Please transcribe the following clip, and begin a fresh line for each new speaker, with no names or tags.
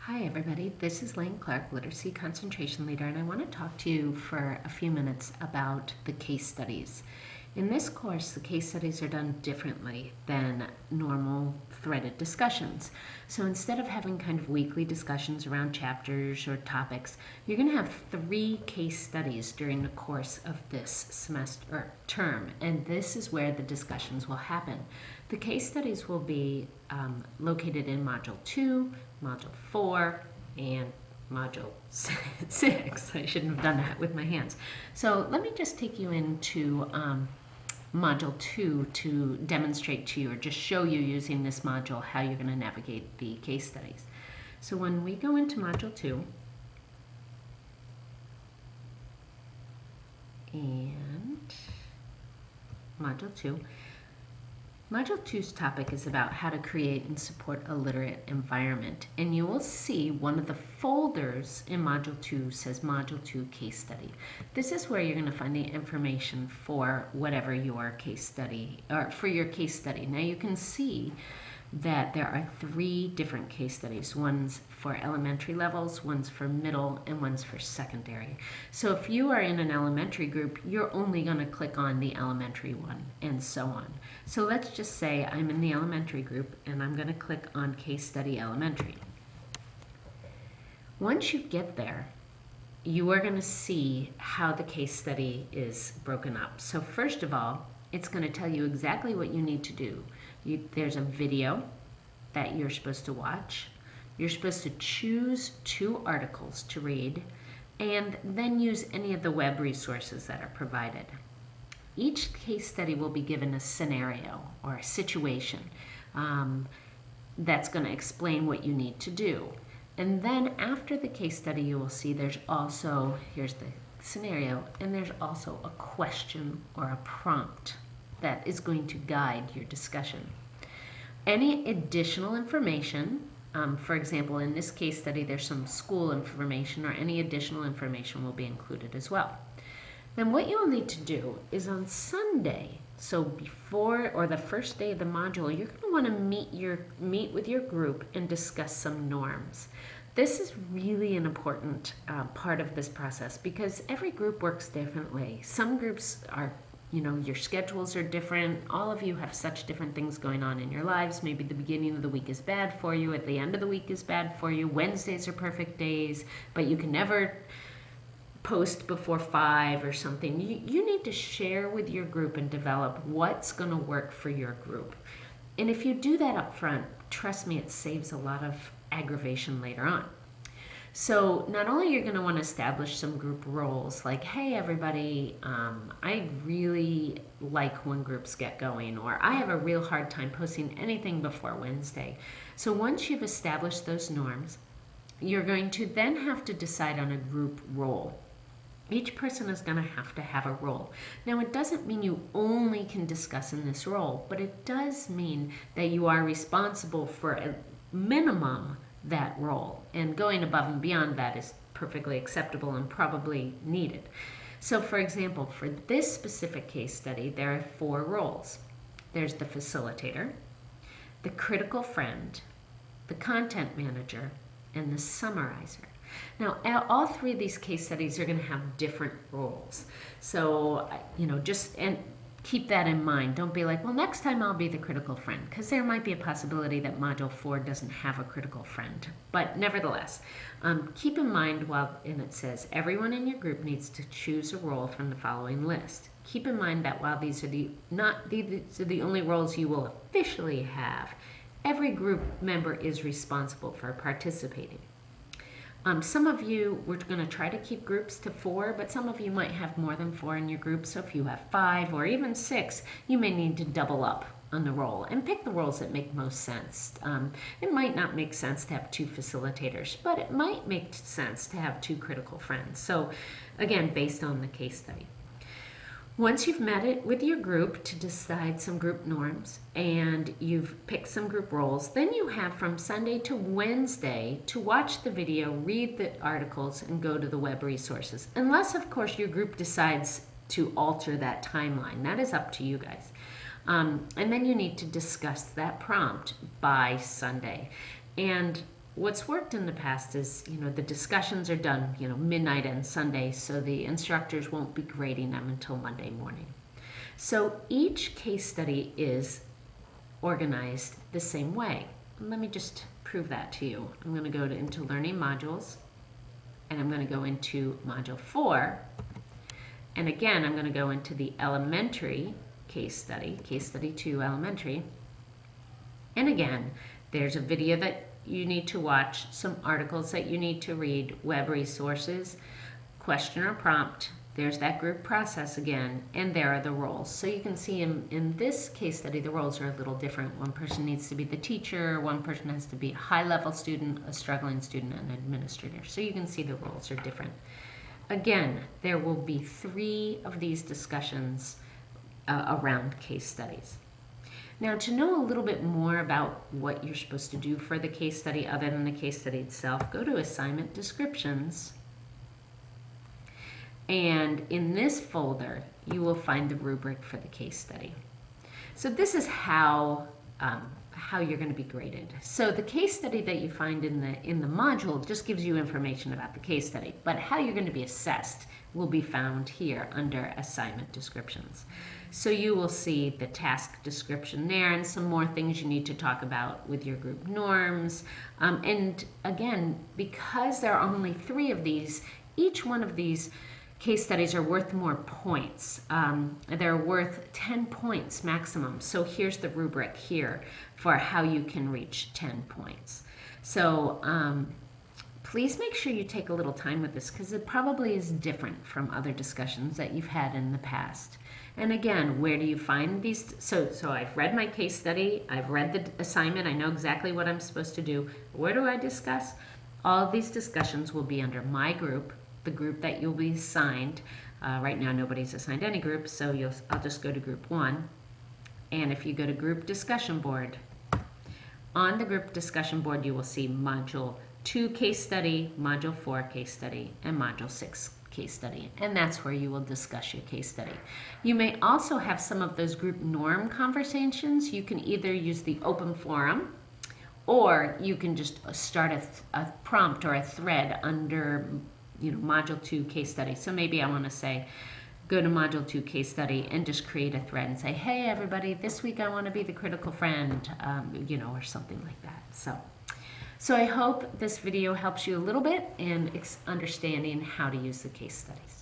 Hi everybody, this is Lane Clark, Literacy Concentration Leader, and I want to talk to you for a few minutes about the case studies. In this course, the case studies are done differently than normal threaded discussions. So instead of having kind of weekly discussions around chapters or topics, you're going to have 3 case studies during the course of this semester or term, and this is where the discussions will happen. The case studies will be located in Module 2, Module 4, and Module 6. I shouldn't have done that with my hands. So let me just take you into Module 2 to demonstrate to you or just show you using this module how you're going to navigate the case studies. So when we go into Module 2, and Module 2, Module 2's topic is about how to create and support a literate environment. And you will see one of the folders in Module 2 says Module 2 Case Study. This is where you're going to find the information for whatever your case study, or for your case study. Now you can see that there are 3 different case studies. One's for elementary levels, one's for middle, and one's for secondary. So if you are in an elementary group, you're only going to click on the elementary one, and so on. So let's just say I'm in the elementary group, and I'm going to click on Case Study Elementary. Once you get there, you are going to see how the case study is broken up. So first of all, it's going to tell you exactly what you need to do. There's a video that you're supposed to watch. You're supposed to choose 2 articles to read and then use any of the web resources that are provided. Each case study will be given a scenario or a situation that's going to explain what you need to do. And then after the case study, you will see there's also, here's the scenario, and there's also a question or a prompt that is going to guide your discussion. Any additional information, for example, in this case study, there's some school information, or any additional information will be included as well. Then what you'll need to do is on Sunday, so before or the first day of the module, you're going to want to meet with your group and discuss some norms. This is really an important part of this process because every group works differently. Some groups are, your schedules are different. All of you have such different things going on in your lives. Maybe the beginning of the week is bad for you. At the end of the week is bad for you. Wednesdays are perfect days, but you can never post before 5 or something. You need to share with your group and develop what's going to work for your group. And if you do that up front, trust me, it saves a lot of aggravation later on. So not only you're going to want to establish some group roles, like, hey, everybody, I really like when groups get going, or I have a real hard time posting anything before Wednesday. So once you've established those norms, you're going to then have to decide on a group role. Each person is going to have a role. Now, it doesn't mean you only can discuss in this role, but it does mean that you are responsible for a minimum that role, and going above and beyond that is perfectly acceptable and probably needed. So for example, for this specific case study, there are 4 roles. There's the facilitator, the critical friend, the content manager, and the summarizer. Now, all 3 of these case studies are going to have different roles. So, just keep that in mind. Don't be like, well, next time I'll be the critical friend, because there might be a possibility that Module 4 doesn't have a critical friend. But nevertheless, keep in mind and it says, everyone in your group needs to choose a role from the following list. Keep in mind that while these are the only roles you will officially have, every group member is responsible for participating. Some of you, we're going to try to keep groups to 4, but some of you might have more than 4 in your group. So if you have 5 or even 6, you may need to double up on the role and pick the roles that make most sense. It might not make sense to have 2 facilitators, but it might make sense to have 2 critical friends. So again, based on the case study. Once you've met it with your group to decide some group norms and you've picked some group roles, then you have from Sunday to Wednesday to watch the video, read the articles, and go to the web resources. Unless, of course, your group decides to alter that timeline. That is up to you guys. And then you need to discuss that prompt by Sunday. And what's worked in the past is, the discussions are done, midnight and Sunday, so the instructors won't be grading them until Monday morning. So each case study is organized the same way. Let me just prove that to you. I'm going to go into Learning Modules, and I'm going to go into Module 4, and again, I'm going to go into the Elementary Case Study 2 Elementary, and again, there's a video that you need to watch, some articles that you need to read, web resources, question or prompt. There's that group process again, and there are the roles. So you can see in this case study, the roles are a little different. One person needs to be the teacher, one person has to be a high-level student, a struggling student, and an administrator. So you can see the roles are different. Again, there will be 3 of these discussions around case studies. Now, to know a little bit more about what you're supposed to do for the case study other than the case study itself, go to Assignment Descriptions. And in this folder, you will find the rubric for the case study. So this is how you're going to be graded. So the case study that you find in the module just gives you information about the case study, but how you're going to be assessed will be found here under Assignment Descriptions. So you will see the task description there and some more things you need to talk about with your group norms. And again, because there are only 3 of these, each one of these case studies are worth more points. They're worth 10 points maximum. So here's the rubric here for how you can reach 10 points. So please make sure you take a little time with this because it probably is different from other discussions that you've had in the past. And again, where do you find these? So I've read my case study, I've read the assignment, I know exactly what I'm supposed to do. Where do I discuss? All of these discussions will be under my group, the group that you'll be assigned. Right now nobody's assigned any group, so I'll just go to group 1. And if you go to group discussion board, on the group discussion board you will see module 2 case study, module 4 case study, and module 6 case study. And that's where you will discuss your case study. You may also have some of those group norm conversations. You can either use the open forum, or you can just start a prompt or a thread under module 2 case study. So maybe I want to say, go to module 2 case study and just create a thread and say, hey everybody, this week I want to be the critical friend, or something like that. So I hope this video helps you a little bit in understanding how to use the case studies.